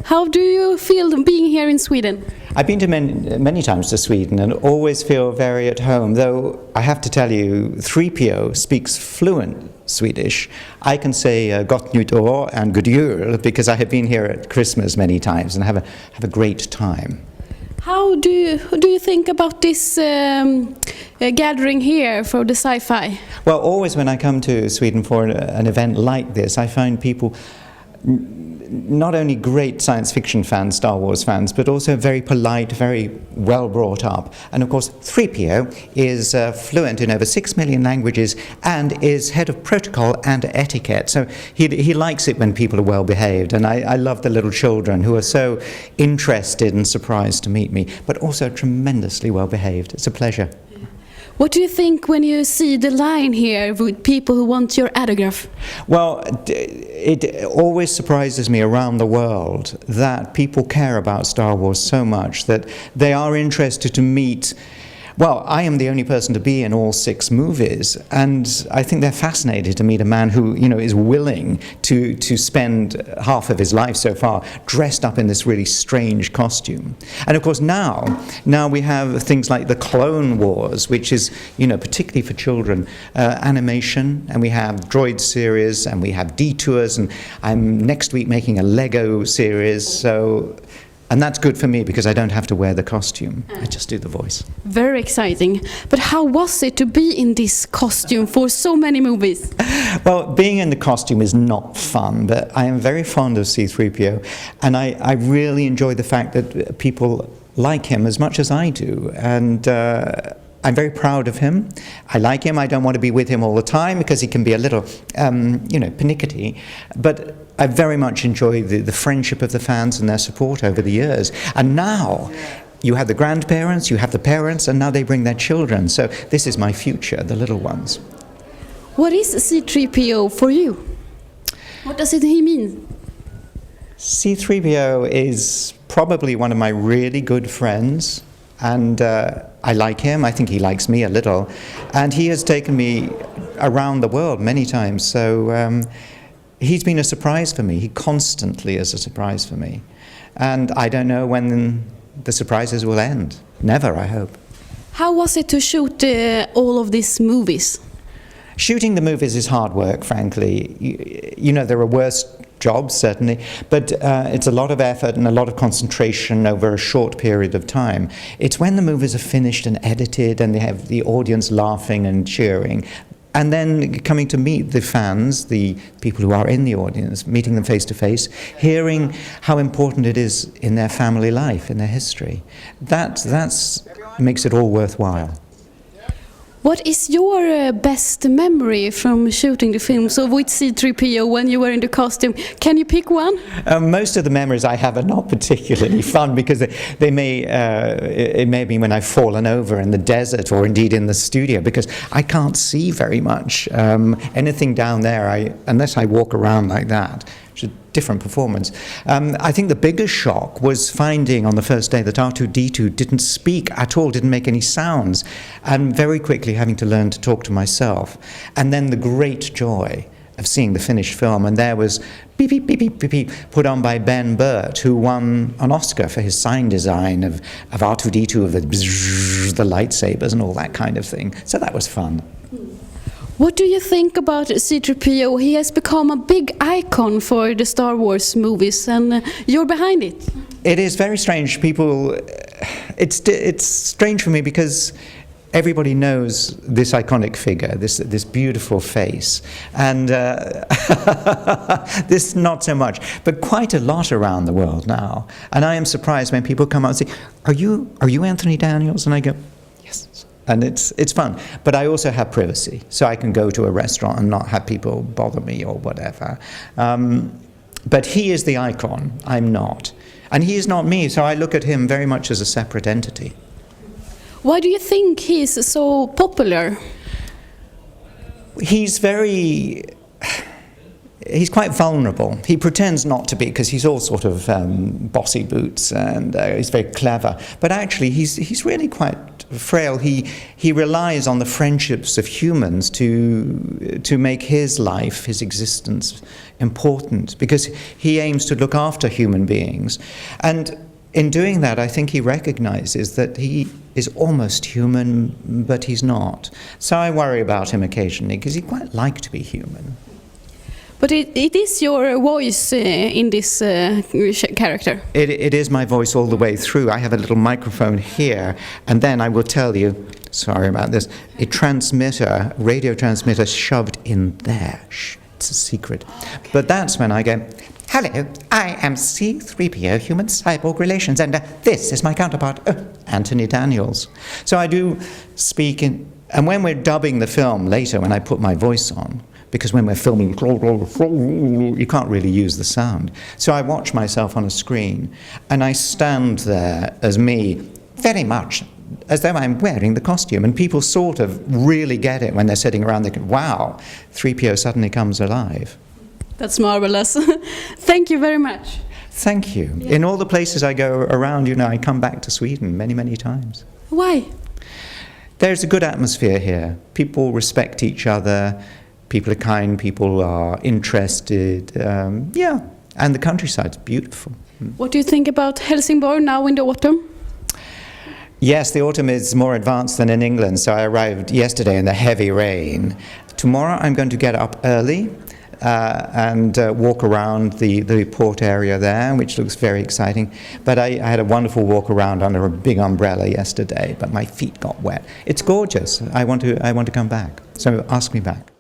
How do you feel being here in Sweden? I've been to many times to Sweden and always feel very at home, though I have to tell you, 3PO speaks fluent Swedish. I can say Gott nytt år and God jul because I have been here at Christmas many times and have a great time. How do you think about this gathering here for the sci-fi? Well, always when I come to Sweden for an event like this, I find people not only great science fiction fans, Star Wars fans, but also very polite, very well brought up. And of course, 3PO is fluent in over 6 million languages and is head of protocol and etiquette. So he likes it when people are well behaved. And I love the little children who are so interested and surprised to meet me, but also tremendously well behaved. It's a pleasure. What do you think when you see the line here with people who want your autograph? Well, it always surprises me around the world that people care about Star Wars so much that they are interested to meet. Well, I am the only person to be in all 6 movies, and I think they're fascinated to meet a man who, is willing to spend half of his life so far dressed up in this really strange costume. And of course now we have things like the Clone Wars, which is, particularly for children, animation, and we have droid series, and we have detours, and I'm next week making a Lego series, and that's good for me because I don't have to wear the costume. I just do the voice. Very exciting. But how was it to be in this costume for so many movies? Well, being in the costume is not fun, but I am very fond of C-3PO, and I really enjoy the fact that people like him as much as I do. And I'm very proud of him. I like him. I don't want to be with him all the time because he can be a little, pernickety. But I very much enjoy the friendship of the fans and their support over the years. And now you have the grandparents, you have the parents, and now they bring their children. So this is my future, the little ones. What is C-3PO for you? What does he mean? C-3PO is probably one of my really good friends. And I like him. I think he likes me a little. And he has taken me around the world many times. So he's been a surprise for me. He constantly is a surprise for me. And I don't know when the surprises will end. Never, I hope. How was it to shoot all of these movies? Shooting the movies is hard work, frankly. There are worse jobs, certainly, but it's a lot of effort and a lot of concentration over a short period of time. It's when the movies are finished and edited and they have the audience laughing and cheering, and then coming to meet the fans, the people who are in the audience, meeting them face to face, hearing how important it is in their family life, in their history. That makes it all worthwhile. What is your best memory from shooting the films of with C-3PO when you were in the costume? Can you pick one? Most of the memories I have are not particularly fun because it may be when I've fallen over in the desert or indeed in the studio because I can't see very much. Anything down there, unless I walk around like that, which is a different performance. I think the biggest shock was finding on the first day that R2-D2 didn't speak at all, didn't make any sounds, and very quickly having to learn to talk to myself. And then the great joy of seeing the finished film, and there was beep, beep, beep, beep, beep, beep, put on by Ben Burt, who won an Oscar for his sign design of R2-D2, of the lightsabers and all that kind of thing. So that was fun. What do you think about C-3PO? He has become a big icon for the Star Wars movies, and you're behind it. It is very strange. It's strange for me because everybody knows this iconic figure, this beautiful face, and this not so much, but quite a lot around the world now. And I am surprised when people come out and say, "Are you Anthony Daniels?" And I go, "Yes." And it's fun. But I also have privacy, so I can go to a restaurant and not have people bother me or whatever. But he is the icon, I'm not. And he is not me, so I look at him very much as a separate entity. Why do you think he's so popular? He's very... he's quite vulnerable. He pretends not to be because he's all sort of bossy boots and he's very clever. But actually, he's really quite frail. He relies on the friendships of humans to make his life, his existence, important, because he aims to look after human beings. And in doing that, I think he recognizes that he is almost human, but he's not. So I worry about him occasionally, because he'd quite like to be human. But it is your voice in this character. It is my voice all the way through. I have a little microphone here, and then I will tell you, sorry about this, a radio transmitter shoved in there. Shh, it's a secret. Okay. But that's when I go, hello, I am C-3PO Human Cyborg Relations, and this is my counterpart, Anthony Daniels. So I do speak in, and when we're dubbing the film later, when I put my voice on, because when we're filming, you can't really use the sound. So I watch myself on a screen, and I stand there as me, very much as though I'm wearing the costume, and people sort of really get it when they're sitting around thinking, wow, 3PO suddenly comes alive. That's marvelous. Thank you very much. Thank you. Yeah. In all the places I go around, I come back to Sweden many, many times. Why? There's a good atmosphere here. People respect each other. People are kind. People are interested. And the countryside's beautiful. What do you think about Helsingborg now in the autumn? Yes, the autumn is more advanced than in England. So I arrived yesterday in the heavy rain. Tomorrow I'm going to get up early and walk around the port area there, which looks very exciting. But I had a wonderful walk around under a big umbrella yesterday, but my feet got wet. It's gorgeous. I want to come back. So ask me back.